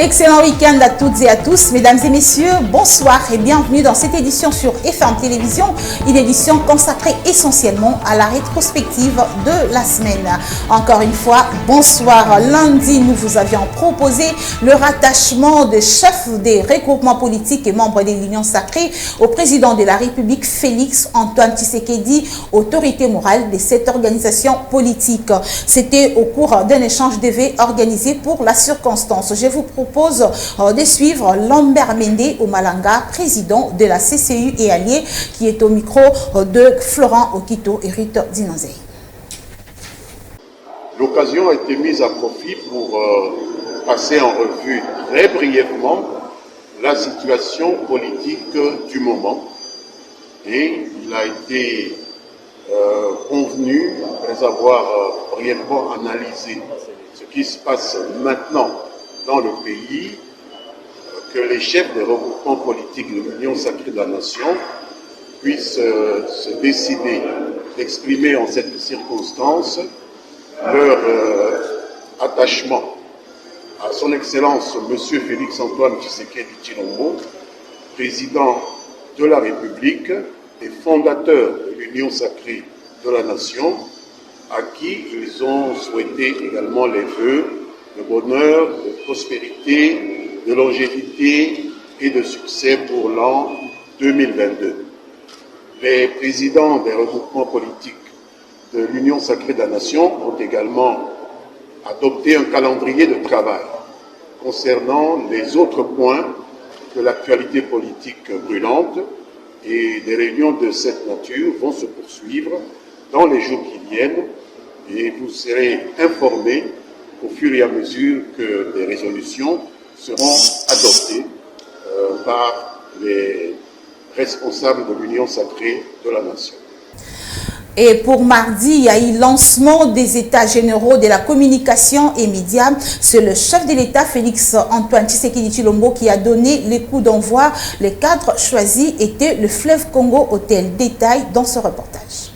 Excellent week-end à toutes et à tous. Mesdames et messieurs, bonsoir et bienvenue dans cette édition sur FM Télévision, une édition consacrée essentiellement à la rétrospective de la semaine. Encore une fois, bonsoir. Lundi, nous vous avions proposé le rattachement des chefs des regroupements politiques et membres de l'Union sacrée au président de la République, Félix Antoine Tshisekedi, autorité morale de cette organisation politique. C'était au cours d'un échange de vœux organisé pour la circonstance. Je vous propose de suivre Lambert Mende Omalanga, président de la CCU et allié, qui est au micro de Florent Okito et Ruth Dinanzé. L'occasion a été mise à profit pour passer en revue très brièvement la situation politique du moment. Et il a été convenu, après avoir brièvement analysé ce qui se passe maintenant dans le pays, que les chefs des regroupements politiques de l'Union sacrée de la nation puissent se décider d'exprimer en cette circonstance leur attachement à son Excellence Monsieur Félix Antoine Tshisekedi Tshilombo, président de la République et fondateur de l'Union sacrée de la nation, à qui ils ont souhaité également les vœux de bonheur, de prospérité, de longévité et de succès pour l'an 2022. Les présidents des regroupements politiques de l'Union sacrée de la nation ont également adopté un calendrier de travail concernant les autres points de l'actualité politique brûlante, et des réunions de cette nature vont se poursuivre dans les jours qui viennent et vous serez informés au fur et à mesure que des résolutions seront adoptées par les responsables de l'Union sacrée de la nation. Et pour mardi, il y a eu lancement des états généraux de la communication et médias. C'est le chef de l'État, Félix Antoine Tshisekedi Tshilombo, qui a donné les coups d'envoi. Les cadres choisis étaient le Fleuve Congo Hôtel. Détail dans ce reportage.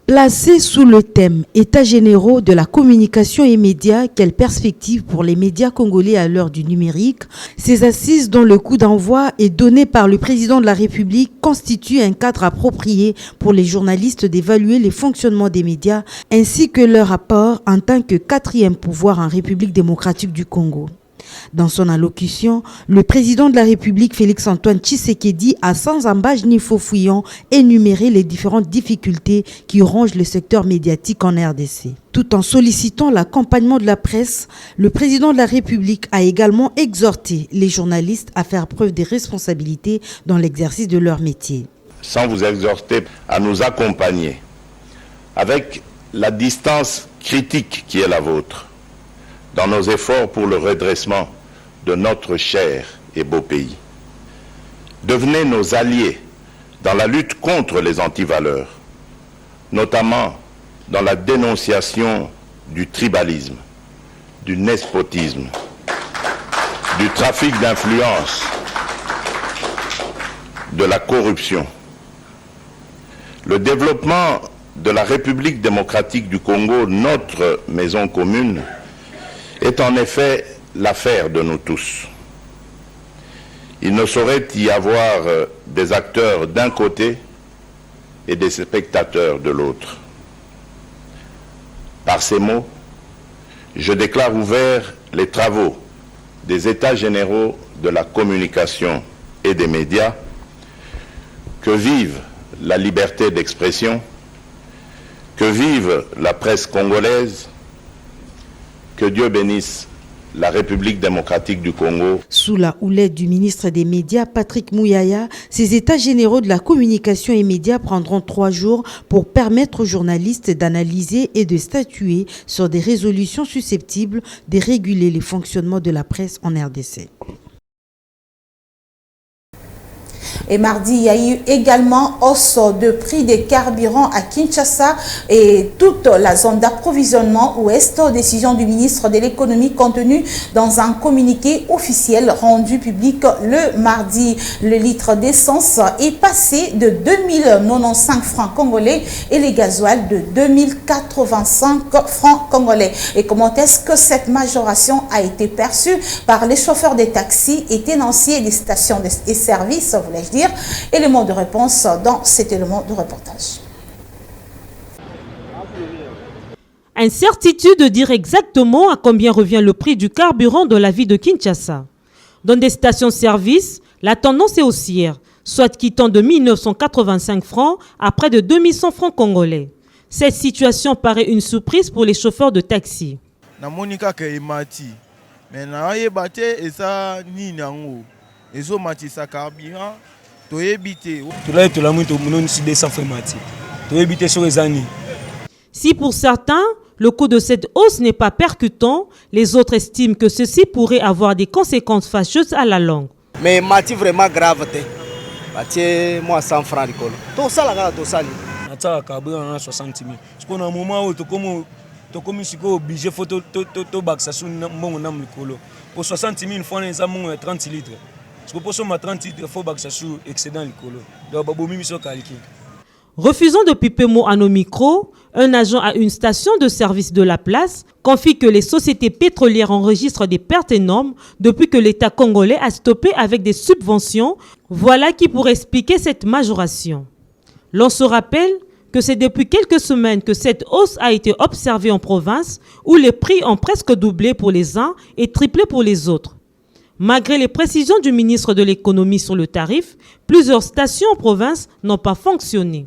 Placé sous le thème « États généraux de la communication et médias, quelle perspective pour les médias congolais à l'heure du numérique ?» Ces assises dont le coup d'envoi est donné par le président de la République constituent un cadre approprié pour les journalistes d'évaluer les fonctionnements des médias ainsi que leur apport en tant que quatrième pouvoir en République démocratique du Congo. Dans son allocution, le président de la République, Félix Antoine Tshisekedi, a sans embâche ni faux fouillon énuméré les différentes difficultés qui rongent le secteur médiatique en RDC. Tout en sollicitant l'accompagnement de la presse, le président de la République a également exhorté les journalistes à faire preuve de responsabilité dans l'exercice de leur métier. Sans vous exhorter à nous accompagner avec la distance critique qui est la vôtre, dans nos efforts pour le redressement de notre cher et beau pays. Devenez nos alliés dans la lutte contre les antivaleurs, notamment dans la dénonciation du tribalisme, du nespotisme, du trafic d'influence, de la corruption. Le développement de la République démocratique du Congo, notre maison commune, est en effet l'affaire de nous tous. Il ne saurait y avoir des acteurs d'un côté et des spectateurs de l'autre. Par ces mots, je déclare ouverts les travaux des États généraux de la communication et des médias. Que vive la liberté d'expression, que vive la presse congolaise. Que Dieu bénisse la République démocratique du Congo. Sous la houlette du ministre des Médias, Patrick Mouyaya, ces états généraux de la communication et médias prendront 3 jours pour permettre aux journalistes d'analyser et de statuer sur des résolutions susceptibles de réguler les fonctionnements de la presse en RDC. Et mardi, il y a eu également hausse de prix des carburants à Kinshasa et toute la zone d'approvisionnement ouest. Décision du ministre de l'économie contenue dans un communiqué officiel rendu public le mardi. Le litre d'essence est passé de 2095 francs congolais et les gasoils de 2085 francs congolais. Et comment est-ce que cette majoration a été perçue par les chauffeurs des taxis et tenanciers des stations et services, voulais-je dire? Élément de réponse dans cet élément de reportage. Incertitude de dire exactement à combien revient le prix du carburant dans la ville de Kinshasa. Dans des stations-service, la tendance est haussière, soit quittant de 1985 francs à près de 2100 francs congolais. Cette situation paraît une surprise pour les chauffeurs de taxi. Si pour certains, le coût de cette hausse n'est pas percutant, les autres estiment que ceci pourrait avoir des conséquences fâcheuses à la longue. Mais mati vraiment grave te. Mati moi 100 francs l'école. Tout ça là tout ça. Nata carburant 60 000. Parce qu'on a un moment où to comme si ko obligé faut to baksa sou mon nam l'école. Pour 60 000 francs les amont 30 litres. Parce que pour ce 30 litres faut baksa sou excédent l'école. Donc babomi miso calqué. Refusant de piper mot à nos micros, un agent à une station de service de la place confie que les sociétés pétrolières enregistrent des pertes énormes depuis que l'État congolais a stoppé avec des subventions. Voilà qui pourrait expliquer cette majoration. L'on se rappelle que c'est depuis quelques semaines que cette hausse a été observée en province où les prix ont presque doublé pour les uns et triplé pour les autres. Malgré les précisions du ministre de l'économie sur le tarif, plusieurs stations en province n'ont pas fonctionné.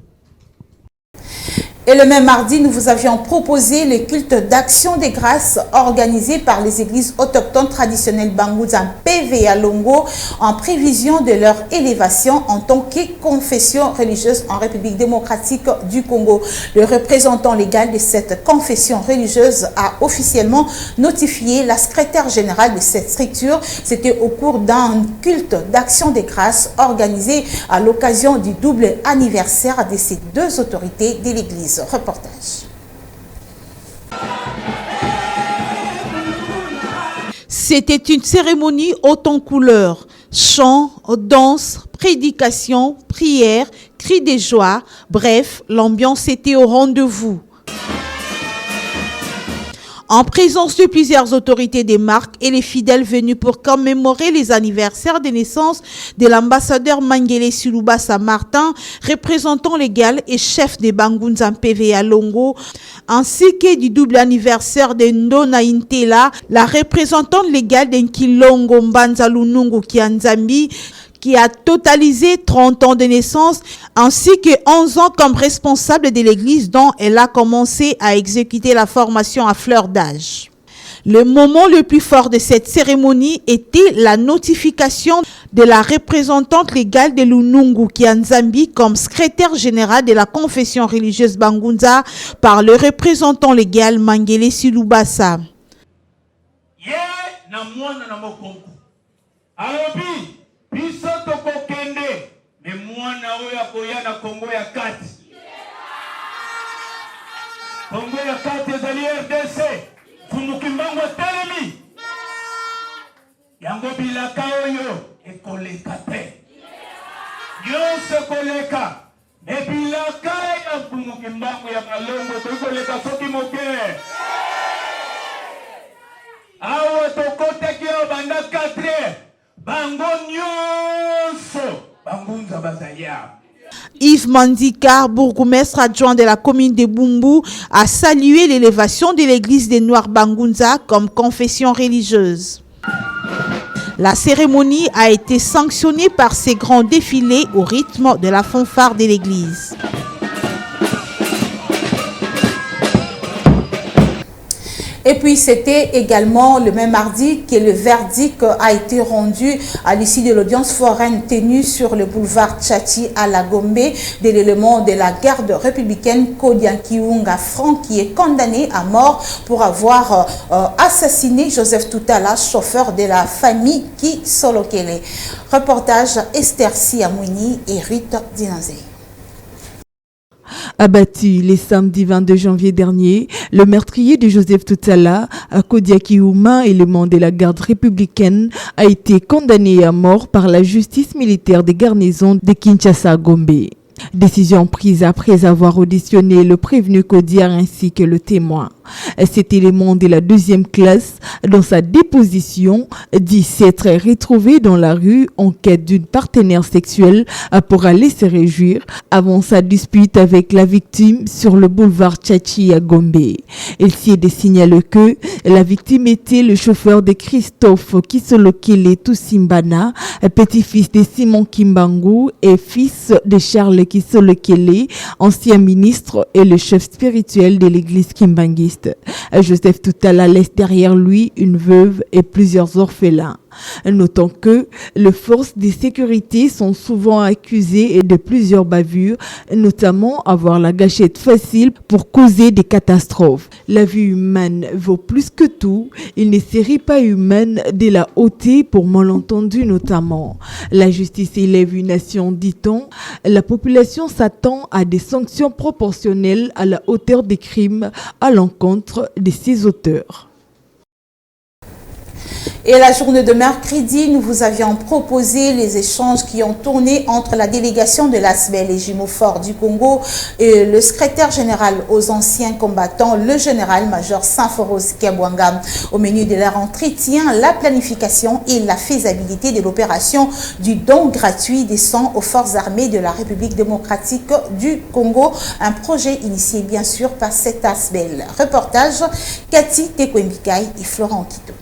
Et le même mardi, nous vous avions proposé le culte d'action des grâces organisé par les églises autochtones traditionnelles Bangouza PV à Longo en prévision de leur élévation en tant que confession religieuse en République démocratique du Congo. Le représentant légal de cette confession religieuse a officiellement notifié la secrétaire générale de cette structure. C'était au cours d'un culte d'action des grâces organisé à l'occasion du double anniversaire de ces deux autorités de l'église. Reportage. C'était une cérémonie haute en couleurs. Chants, danse, prédication, prière, cris de joie. Bref, l'ambiance était au rendez-vous. En présence de plusieurs autorités des marques et les fidèles venus pour commémorer les anniversaires de naissance de l'ambassadeur Mangele Silubasa Martin, représentant légal et chef des Bangouza PV à Longo, ainsi que du double anniversaire de Ndona Intela, la représentante légale d'Nkilongo Mbanza Lunungu Kianzambi, qui a totalisé 30 ans de naissance, ainsi que 11 ans comme responsable de l'église dont elle a commencé à exécuter la formation à fleur d'âge. Le moment le plus fort de cette cérémonie était la notification de la représentante légale de Lunungu Kianzambi comme secrétaire général de la confession religieuse Bangouza par le représentant légal Mangele Silubasa. Biso tokokende me mwana oyo akoya na Kongo ya kati. Kongo ya kati ezali RDC. Funukimbango telemi. Yango bilaka oyo ekoleka te. Yose koleka. Me bilaka ya funukimbango ya malongo tokoleka soki moke. Awa tokoteki yo banda 4. Yves Mandika, bourgmestre adjoint de la commune de Bumbu, a salué l'élévation de l'église des Noirs Bangouza comme confession religieuse. La cérémonie a été sanctionnée par ces grands défilés au rythme de la fanfare de l'église. Et puis c'était également le même mardi que le verdict a été rendu à l'issue de l'audience foraine tenue sur le boulevard Tchachi à la Gombe de l'élément de la garde républicaine Kodian Kiunga Franck qui est condamné à mort pour avoir assassiné Joseph Toutala, chauffeur de la famille qui Solokele. Reportage Esther Siamouni et Ruth Dinazé. Abattu les samedis 22 janvier dernier, le meurtrier de Joseph Toutala, à Kodiakiuma, élément de la garde républicaine, a été condamné à mort par la justice militaire des garnisons de Kinshasa-Gombe. Décision prise après avoir auditionné le prévenu Kodia ainsi que le témoin. Cet élément de la deuxième classe, dans sa déposition, dit s'être retrouvé dans la rue en quête d'une partenaire sexuelle pour aller se réjouir avant sa dispute avec la victime sur le boulevard Tchachi à Gombe. Il s'y est signalé que la victime était le chauffeur de Christophe Kisolokele Tousimbana, petit-fils de Simon Kimbangu et fils de Charles Kisolokele, ancien ministre et le chef spirituel de l'église kimbanguiste. Joseph Toutala laisse derrière lui une veuve et plusieurs orphelins. Notons que les forces de sécurité sont souvent accusées de plusieurs bavures, notamment avoir la gâchette facile pour causer des catastrophes. La vie humaine vaut plus que tout. Il ne serait pas humaine de la ôter pour malentendu notamment. La justice élève une nation, dit-on. La population s'attend à des sanctions proportionnelles à la hauteur des crimes à l'encontre de ses auteurs. Et la journée de mercredi, nous vous avions proposé les échanges qui ont tourné entre la délégation de l'ASBEL, les jumeaux forts du Congo, et le secrétaire général aux anciens combattants, le général-major Saint-Foros Kabwanga. Au menu de leur entretien, la planification et la faisabilité de l'opération du don gratuit des sangs aux forces armées de la République démocratique du Congo, un projet initié bien sûr par cette ASBEL. Reportage Cathy Tekwembikai et Florent Kito.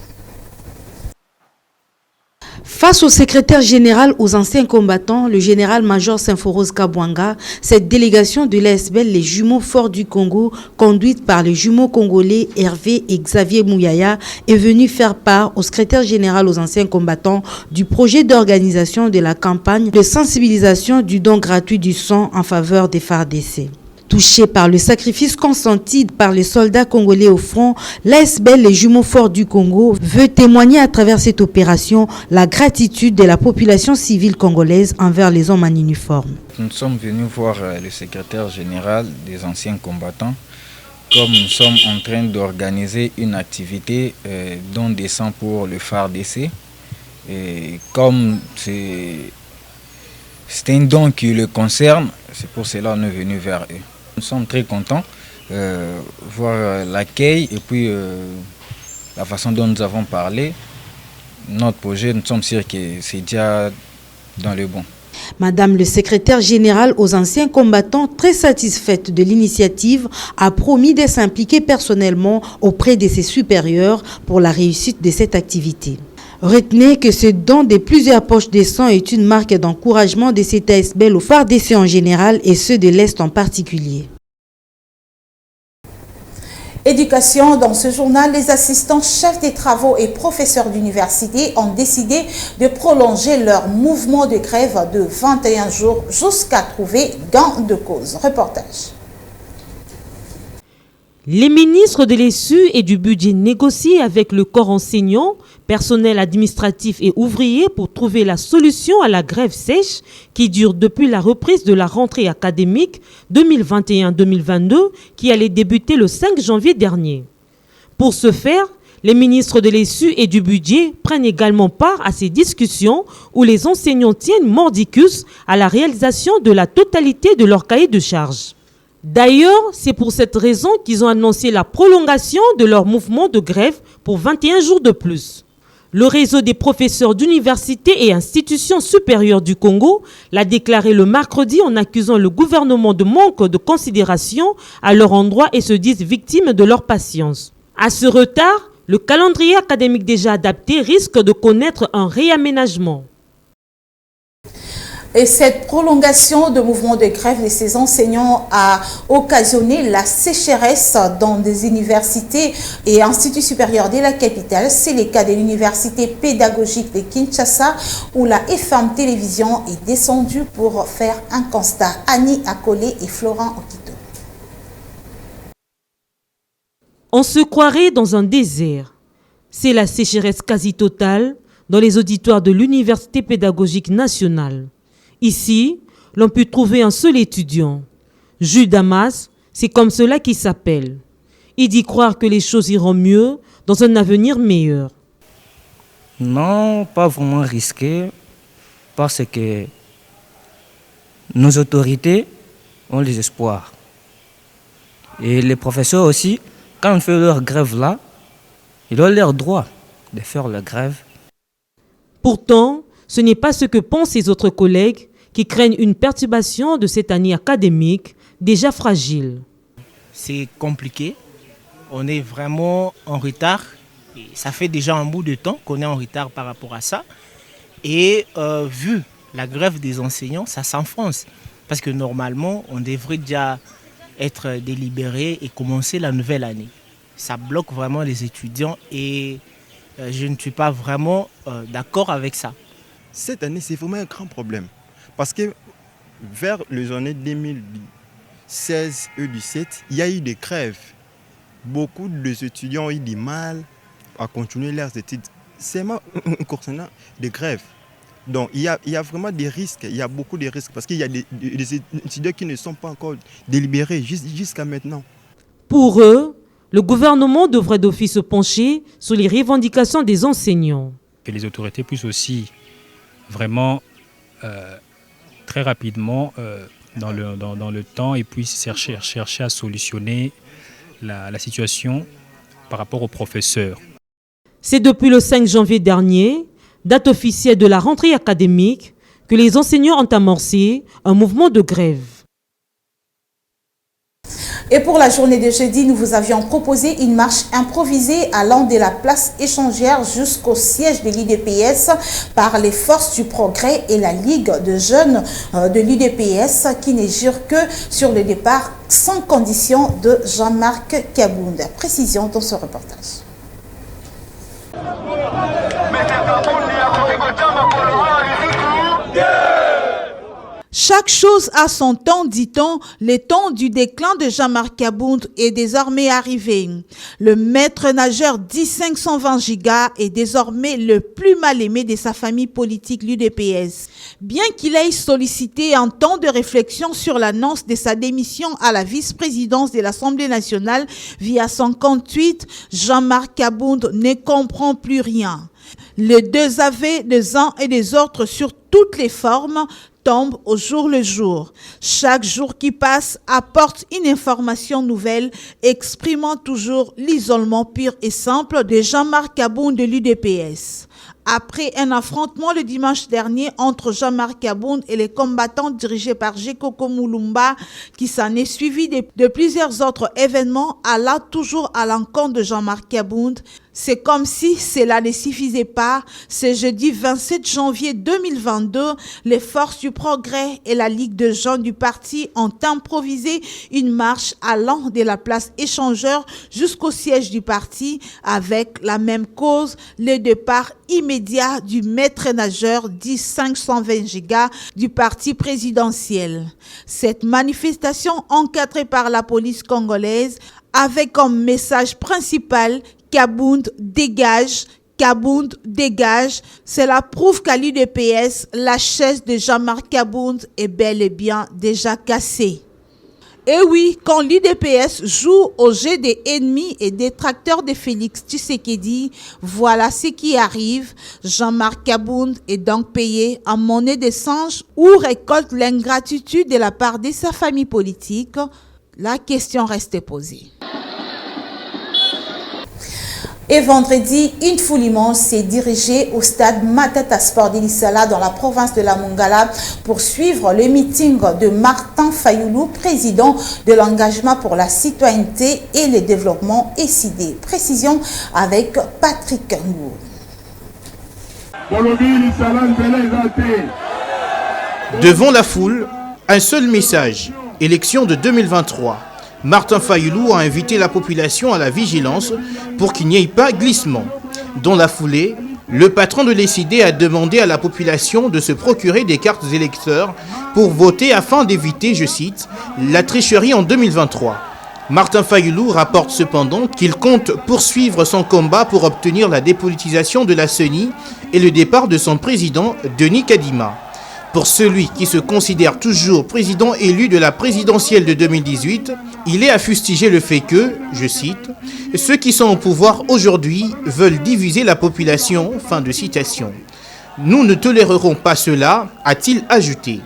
Face au secrétaire général aux anciens combattants, le général-major Saint-Foros Kabwanga, cette délégation de l'ASBEL, les jumeaux forts du Congo, conduite par les jumeaux congolais Hervé et Xavier Mouyaya, est venue faire part au secrétaire général aux anciens combattants du projet d'organisation de la campagne de sensibilisation du don gratuit du sang en faveur des FARDC. Touché par le sacrifice consenti par les soldats congolais au front, l'ASBEL, les jumeaux forts du Congo, veut témoigner à travers cette opération la gratitude de la population civile congolaise envers les hommes en uniforme. Nous sommes venus voir le secrétaire général des anciens combattants, comme nous sommes en train d'organiser une activité don des sangs pour le FARDC. Et comme c'est un don qui le concerne, c'est pour cela qu'on est venu vers eux. Nous sommes très contents de voir l'accueil et puis la façon dont nous avons parlé. Notre projet, nous sommes sûrs que c'est déjà dans le bon. Madame le secrétaire général aux anciens combattants, très satisfaite de l'initiative, a promis de s'impliquer personnellement auprès de ses supérieurs pour la réussite de cette activité. Retenez que ce don de plusieurs poches de sang est une marque d'encouragement de cet ASBEL aux FARDC en général et ceux de l'Est en particulier. Éducation, dans ce journal, les assistants chefs des travaux et professeurs d'université ont décidé de prolonger leur mouvement de grève de 21 jours jusqu'à trouver gain de cause. Reportage. Les ministres de l'ESU et du budget négocient avec le corps enseignant, personnel administratif et ouvrier pour trouver la solution à la grève sèche qui dure depuis la reprise de la rentrée académique 2021-2022 qui allait débuter le 5 janvier dernier. Pour ce faire, les ministres de l'ESU et du budget prennent également part à ces discussions où les enseignants tiennent mordicus à la réalisation de la totalité de leur cahier de charges. D'ailleurs, c'est pour cette raison qu'ils ont annoncé la prolongation de leur mouvement de grève pour 21 jours de plus. Le réseau des professeurs d'universités et institutions supérieures du Congo l'a déclaré le mercredi en accusant le gouvernement de manque de considération à leur endroit et se disent victimes de leur patience. À ce retard, le calendrier académique déjà adapté risque de connaître un réaménagement. Et cette prolongation de mouvement de grève de ces enseignants a occasionné la sécheresse dans des universités et instituts supérieurs de la capitale. C'est le cas de l'université pédagogique de Kinshasa où la FM Télévision est descendue pour faire un constat. Annie Akole et Florent Okito. On se croirait dans un désert. C'est la sécheresse quasi totale dans les auditoires de l'Université pédagogique nationale. Ici, l'on peut trouver un seul étudiant. Jules Damas, c'est comme cela qu'il s'appelle. Il dit croire que les choses iront mieux dans un avenir meilleur. Non, pas vraiment risqué, parce que nos autorités ont les espoirs. Et les professeurs aussi, quand on fait leur grève là, ils ont leur droit de faire leur grève. Pourtant, ce n'est pas ce que pensent ses autres collègues qui craignent une perturbation de cette année académique déjà fragile. C'est compliqué. On est vraiment en retard. Et ça fait déjà un bout de temps qu'on est en retard par rapport à ça. Et vu la grève des enseignants, ça s'enfonce. Parce que normalement, on devrait déjà être délibéré et commencer la nouvelle année. Ça bloque vraiment les étudiants et je ne suis pas vraiment d'accord avec ça. Cette année, c'est vraiment un grand problème. Parce que vers les années 2016 et 2017, il y a eu des grèves. Beaucoup d'étudiants ont eu du mal à continuer leurs études. C'est concernant des grèves. Donc il y a vraiment des risques, il y a beaucoup de risques parce qu'il y a des étudiants qui ne sont pas encore délibérés jusqu'à maintenant. Pour eux, le gouvernement devrait d'office se pencher sur les revendications des enseignants. Que les autorités puissent aussi vraiment très rapidement dans le temps et puissent chercher à solutionner la situation par rapport aux professeurs. C'est depuis le 5 janvier dernier, date officielle de la rentrée académique, que les enseignants ont amorcé un mouvement de grève. Et pour la journée de jeudi, nous vous avions proposé une marche improvisée allant de la place échangère jusqu'au siège de l'UDPS par les forces du progrès et la Ligue de jeunes de l'UDPS qui ne jure que sur le départ sans condition de Jean-Marc Kabound. Précision dans ce reportage. Chaque chose a son temps, dit-on. Le temps du déclin de Jean-Marc Kabound est désormais arrivé. Le maître nageur 10-520 gigas est désormais le plus mal aimé de sa famille politique, l'UDPS. Bien qu'il ait sollicité un temps de réflexion sur l'annonce de sa démission à la vice-présidence de l'Assemblée nationale via son compte tweet, Jean-Marc Kabound ne comprend plus rien. Les deux aveux des uns et des autres sur toutes les formes tombe au jour le jour. Chaque jour qui passe apporte une information nouvelle, exprimant toujours l'isolement pur et simple de Jean-Marc Kabound de l'UDPS. Après un affrontement le dimanche dernier entre Jean-Marc Kabound et les combattants dirigés par Gekoko Mulumba, qui s'en est suivi de plusieurs autres événements allant toujours à l'encontre de Jean-Marc Kabound, c'est comme si cela ne suffisait pas. Ce jeudi 27 janvier 2022, les forces du progrès et la Ligue de jeunes du parti ont improvisé une marche allant de la place échangeur jusqu'au siège du parti avec la même cause, le départ immédiat du maître nageur dit 520 gigas du parti présidentiel. Cette manifestation encadrée par la police congolaise avait comme message principal Kabound dégage, Kabound dégage. Cela prouve qu'à l'UDPS, la chaise de Jean-Marc Kabound est bel et bien déjà cassée. Et oui, quand l'UDPS joue au jeu des ennemis et détracteurs de Félix Tshisekedi, voilà ce qui arrive. Jean-Marc Kabound est donc payé en monnaie de singe ou récolte l'ingratitude de la part de sa famille politique. La question reste posée. Et vendredi, une foule immense s'est dirigée au stade Matata Sport d'Ilisala dans la province de la Mongala pour suivre le meeting de Martin Fayoulou, président de l'engagement pour la citoyenneté et le développement SID. Précision avec Patrick Ngou. Devant la foule, un seul message. Élection de 2023. Martin Fayulu a invité la population à la vigilance pour qu'il n'y ait pas glissement. Dans la foulée, le patron de l'ECD a demandé à la population de se procurer des cartes électeurs pour voter afin d'éviter, je cite, la tricherie en 2023. Martin Fayulu rapporte cependant qu'il compte poursuivre son combat pour obtenir la dépolitisation de la CENI et le départ de son président, Denis Kadima. Pour celui qui se considère toujours président élu de la présidentielle de 2018, il est à fustiger le fait que, je cite, « ceux qui sont au pouvoir aujourd'hui veulent diviser la population », fin de citation. « Nous ne tolérerons pas cela », a-t-il ajouté.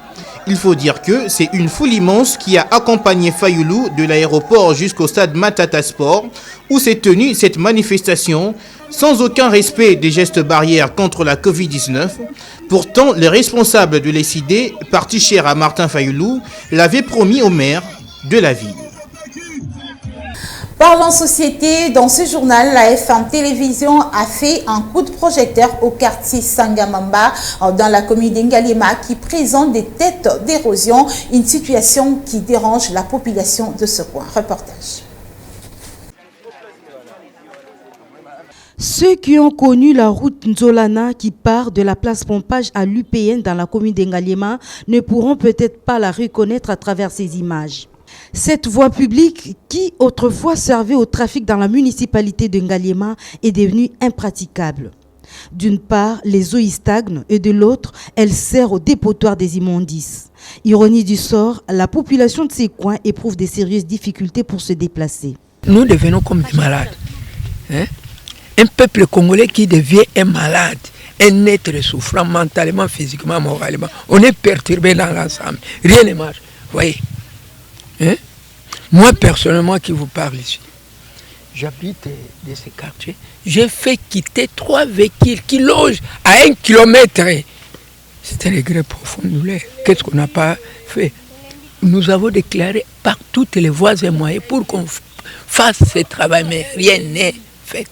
Il faut dire que c'est une foule immense qui a accompagné Fayulu de l'aéroport jusqu'au stade Matata Sport, où s'est tenue cette manifestation, sans aucun respect des gestes barrières contre la Covid-19. Pourtant, les responsables de l'ECD, parti cher à Martin Fayulu, l'avaient promis au maire de la ville. Parlons société, dans ce journal, la FM Télévision a fait un coup de projecteur au quartier Sangamamba dans la commune d'Ngalema qui présente des têtes d'érosion, une situation qui dérange la population de ce coin. Reportage. Ceux qui ont connu la route Nzolana qui part de la place Pompage à l'UPN dans la commune d'Ngalema ne pourront peut-être pas la reconnaître à travers ces images. Cette voie publique qui autrefois servait au trafic dans la municipalité de Ngaliema est devenue impraticable. D'une part, les eaux y stagnent et de l'autre, elle sert au dépotoir des immondices. Ironie du sort, la population de ces coins éprouve des sérieuses difficultés pour se déplacer. Nous devenons comme des malades. Un peuple congolais qui devient un malade, un être souffrant mentalement, physiquement, moralement. On est perturbé dans l'ensemble. Rien ne marche. Vous voyez. Moi, personnellement, qui vous parle ici, j'habite de ces quartiers. J'ai fait quitter 3 véhicules qui logent à 1 kilomètre. C'est un regret profond. Qu'est-ce qu'on n'a pas fait? Nous avons déclaré par toutes les voies et moyens pour qu'on fasse ce travail, mais rien n'est fait.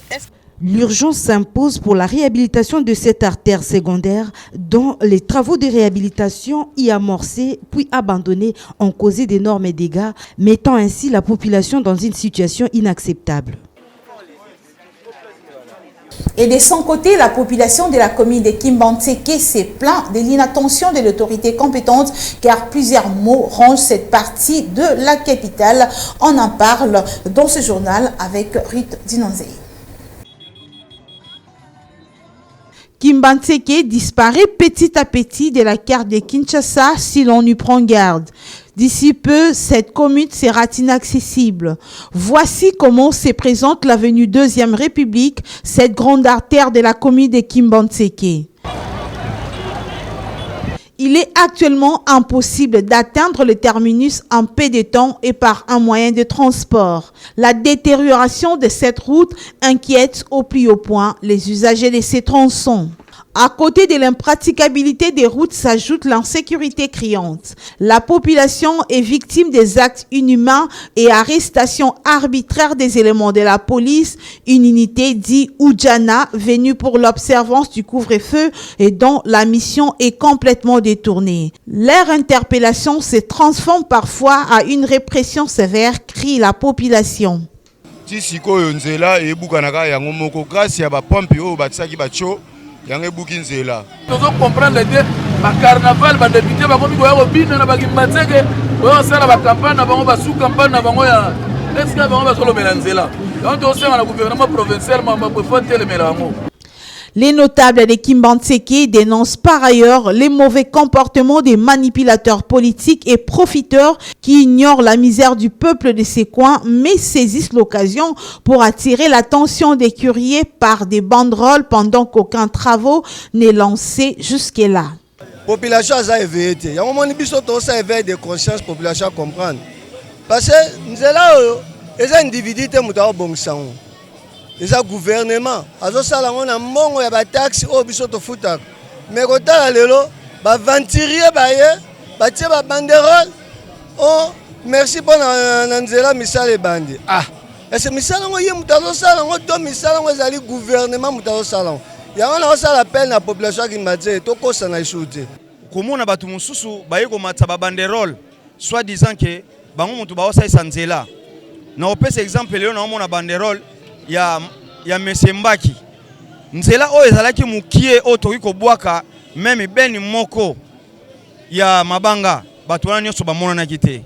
L'urgence s'impose pour la réhabilitation de cette artère secondaire dont les travaux de réhabilitation y amorcés puis abandonnés ont causé d'énormes dégâts, mettant ainsi la population dans une situation inacceptable. Et de son côté, la population de la commune de Kimbantseke s'est plaint de l'inattention de l'autorité compétente car plusieurs mots rongent cette partie de la capitale. On en parle dans ce journal avec Ruth Dinonzé. Kimbantseke disparaît petit à petit de la carte de Kinshasa si l'on y prend garde. D'ici peu, cette commune sera inaccessible. Voici comment se présente l'avenue 2e République, cette grande artère de la commune de Kimbantseke. Il est actuellement impossible d'atteindre le terminus en peu de temps et par un moyen de transport. La détérioration de cette route inquiète au plus haut point les usagers de ces tronçons. À côté de l'impraticabilité des routes s'ajoute l'insécurité criante. La population est victime des actes inhumains et arrestations arbitraires des éléments de la police, une unité dite Oudjana venue pour l'observance du couvre-feu et dont la mission est complètement détournée. Leur interpellation se transforme parfois à une répression sévère, crie la population. Nous comprendre le carnaval, les députés, Les notables de Kimbantseke dénoncent par ailleurs les mauvais comportements des manipulateurs politiques et profiteurs qui ignorent la misère du peuple de ces coins mais saisissent l'occasion pour attirer l'attention des curieux par des banderoles pendant qu'aucun travaux n'est lancé jusque-là. Population a éveillé. Il y a un moment où il éveil de conscience, population comprendre. Parce que nous sommes là, les individus sont bon sang. Les gouvernements, on a mongo ya ba taxi au bisoto futa. Mais quand on lelo, ba venturier ba ye, ba tie ba banderole. Oh, merci pour nanzela misale bandi. Ah, est-ce misale ngo ye mutazo sala ngo to misale ngo ezali gouvernement mutazo sala. Ya on a ça l'appel na population qui m'a dit to ko sana shooter. komona batu mususu baye komata ba banderole soit disant que bango mutu ba osaisa nzela na opesa exemple leo na omona banderole ya Mesembaki nzela oyo ezalaki mukie oyo toki kobwaka meme beni moko ya mabanga bato wana nyonso bamonanaki te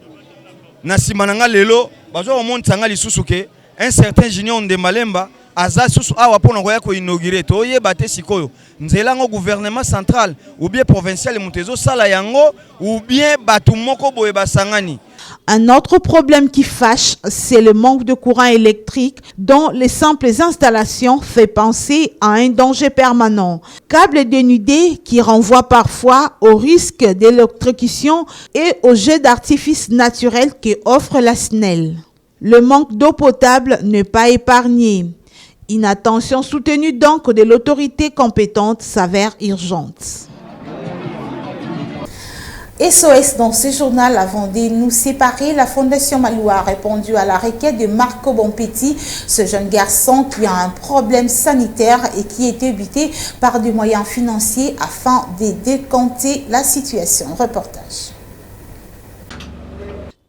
na nsima na nga lelo bazwa komonisa nga lisusu ke un certain Junior Ndemalemba aza susu awa mpona koya koinaugure toyeba te sikoyo nzela ngo gouvernement central ou bien provincial moto ezosala yango ou bien bato moko boye basangani. Un autre problème qui fâche, c'est le manque de courant électrique dont les simples installations fait penser à un danger permanent. Câbles dénudés qui renvoient parfois au risque d'électrocution et au jet d'artifice naturel que offre la SNEL. Le manque d'eau potable n'est pas épargné. Une attention soutenue donc de l'autorité compétente s'avère urgente. SOS dans ce journal avant de nous séparer, la Fondation Maloua a répondu à la requête de Marco Bonpetit, ce jeune garçon qui a un problème sanitaire et qui était buté par des moyens financiers afin de décompter la situation. Reportage.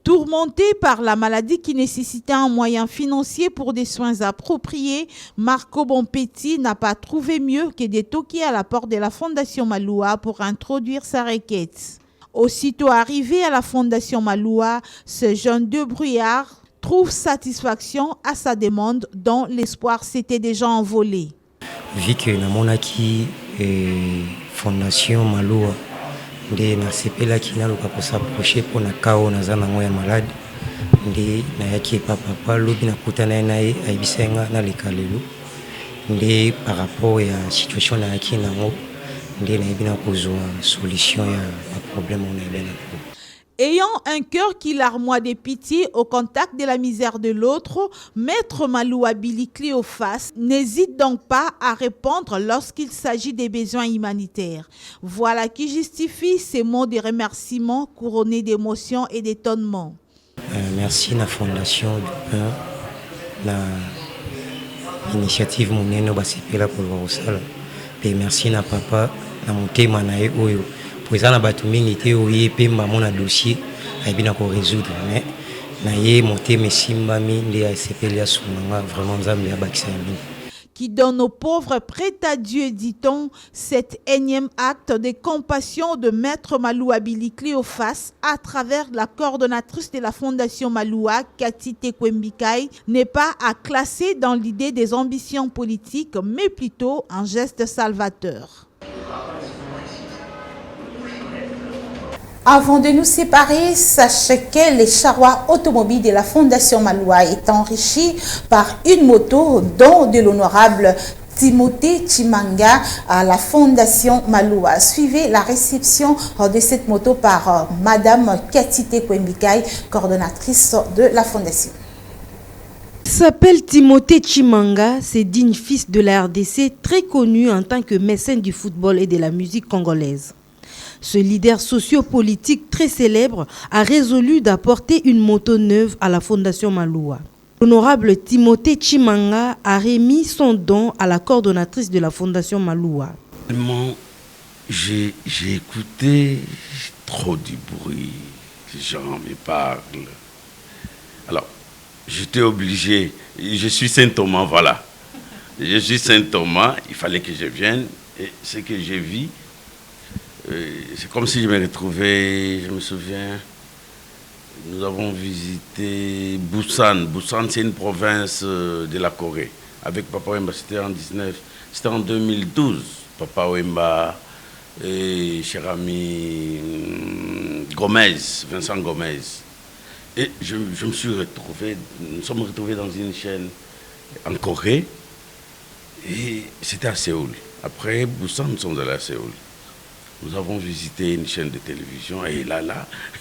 Tourmenté par la maladie qui nécessitait un moyen financier pour des soins appropriés, Marco Bonpetit n'a pas trouvé mieux que de toquer à la porte de la Fondation Maloua pour introduire sa requête. Aussitôt arrivé à la Fondation Maloua, ce jeune débrouillard trouve satisfaction à sa demande dont l'espoir s'était déjà envolé. Vu que na monaki Fondation Maloua nde na sepelaki naluka kosaproche mpona kao naza nango ya malade nde nayaki epa papa lobi nakutana na ye ayebisa nga naleka lelo nde par rapport ya situation nayaki nango nde nayebi na kozwa solution ya problème on a bien. Ayant un cœur qui larmoie de pitié au contact de la misère de l'autre, Maître Maloua Billy Cléophas n'hésite donc pas à répondre lorsqu'il s'agit des besoins humanitaires. Voilà qui justifie ces mots de remerciement couronnés d'émotions et d'étonnement. Merci à la Fondation du Pain, la initiative monene basepela pour le Rosal. Et merci à papa, à mon témoin oyo. Pour ça, na mingi te oye pe mamona dossier ayebina ko résoudre mais na ye monter mesimba mi nde asepelia sunanga vraiment nzambe abakisa mingi. Qui donne aux pauvres prêts à Dieu, dit-on, cet énième acte de compassion de Maître Maloua Billy Cléophas à travers la coordonnatrice de la Fondation Maloua, Cathy Tekwembikai, n'est pas à classer dans l'idée des ambitions politiques, mais plutôt un geste salvateur. Avant de nous séparer, sachez que les charrois automobiles de la Fondation Maloua est enrichi par une moto dont de l'honorable Timothée Chimanga à la Fondation Maloua. Suivez la réception de cette moto par Madame Cathy Tekwembikai, coordonnatrice de la Fondation. Il s'appelle Timothée Chimanga, c'est digne fils de la RDC, très connu en tant que mécène du football et de la musique congolaise. Ce leader sociopolitique très célèbre a résolu d'apporter une moto neuve à la Fondation Maloua. L'honorable Timothée Chimanga a remis son don à la coordonnatrice de la Fondation Maloua. J'ai écouté trop du bruit, les gens me parlent. Alors, j'étais obligé, je suis Saint Thomas, voilà. Je suis Saint Thomas, il fallait que je vienne, et ce que j'ai vu, c'est comme si je me retrouvais, je me souviens, nous avons visité Busan. Busan, c'est une province de la Corée. Avec Papa Wemba, c'était en 2012. Papa Wemba et cher ami Gomez, Vincent Gomez. Et je me suis retrouvé, nous sommes retrouvés dans une chaîne en Corée. Et c'était à Séoul. Après Busan, nous sommes allés à Séoul. Nous avons visité une chaîne de télévision et là,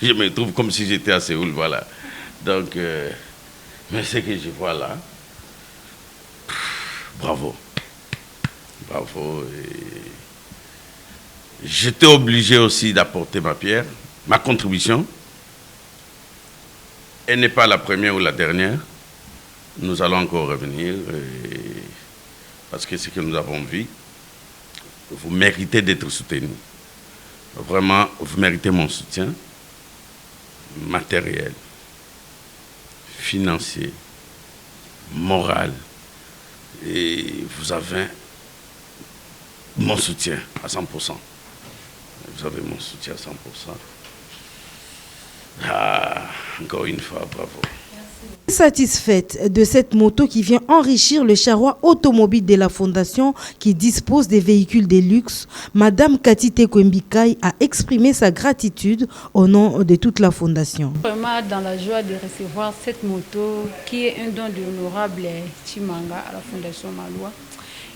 je me trouve comme si j'étais à Séoul, voilà. Donc, mais ce que je vois là, bravo. Bravo. J'étais obligé aussi d'apporter ma pierre, ma contribution. Elle n'est pas la première ou la dernière. Nous allons encore revenir parce que ce que nous avons vu, vous méritez d'être soutenus. Vraiment, vous méritez mon soutien matériel, financier, moral. Et vous avez mon soutien à 100%. Vous avez mon soutien à 100%. Ah, encore une fois, bravo. Satisfaite de cette moto qui vient enrichir le charroi automobile de la Fondation qui dispose des véhicules de luxe, Madame Katite Kwembikai a exprimé sa gratitude au nom de toute la Fondation. Vraiment dans la joie de recevoir cette moto qui est un don de l'honorable Chimanga à la Fondation Maloua.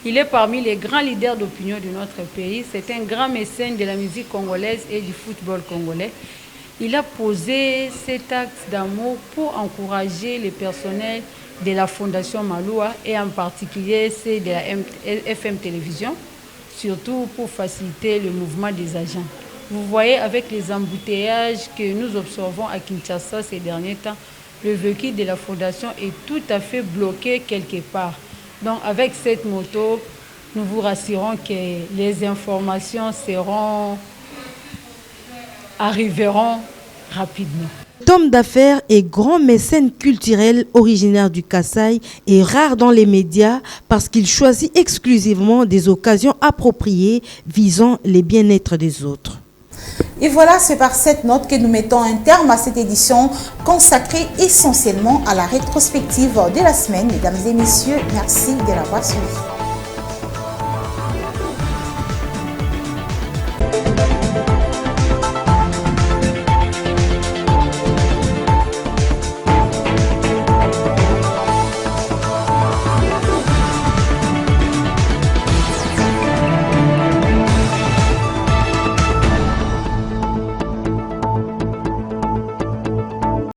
Il est parmi les grands leaders d'opinion de notre pays. C'est un grand mécène de la musique congolaise et du football congolais. Il a posé cet acte d'amour pour encourager les personnels de la Fondation Maloua et en particulier ceux de la FM Télévision, surtout pour faciliter le mouvement des agents. Vous voyez avec les embouteillages que nous observons à Kinshasa ces derniers temps, le véhicule de la Fondation est tout à fait bloqué quelque part. Donc avec cette moto, nous vous rassurons que les informations arriveront rapidement. Homme d'affaires et grand mécène culturel originaire du Kasaï est rare dans les médias parce qu'il choisit exclusivement des occasions appropriées visant les bien-être des autres. Et voilà, c'est par cette note que nous mettons un terme à cette édition consacrée essentiellement à la rétrospective de la semaine. Mesdames et messieurs, merci de l'avoir suivi.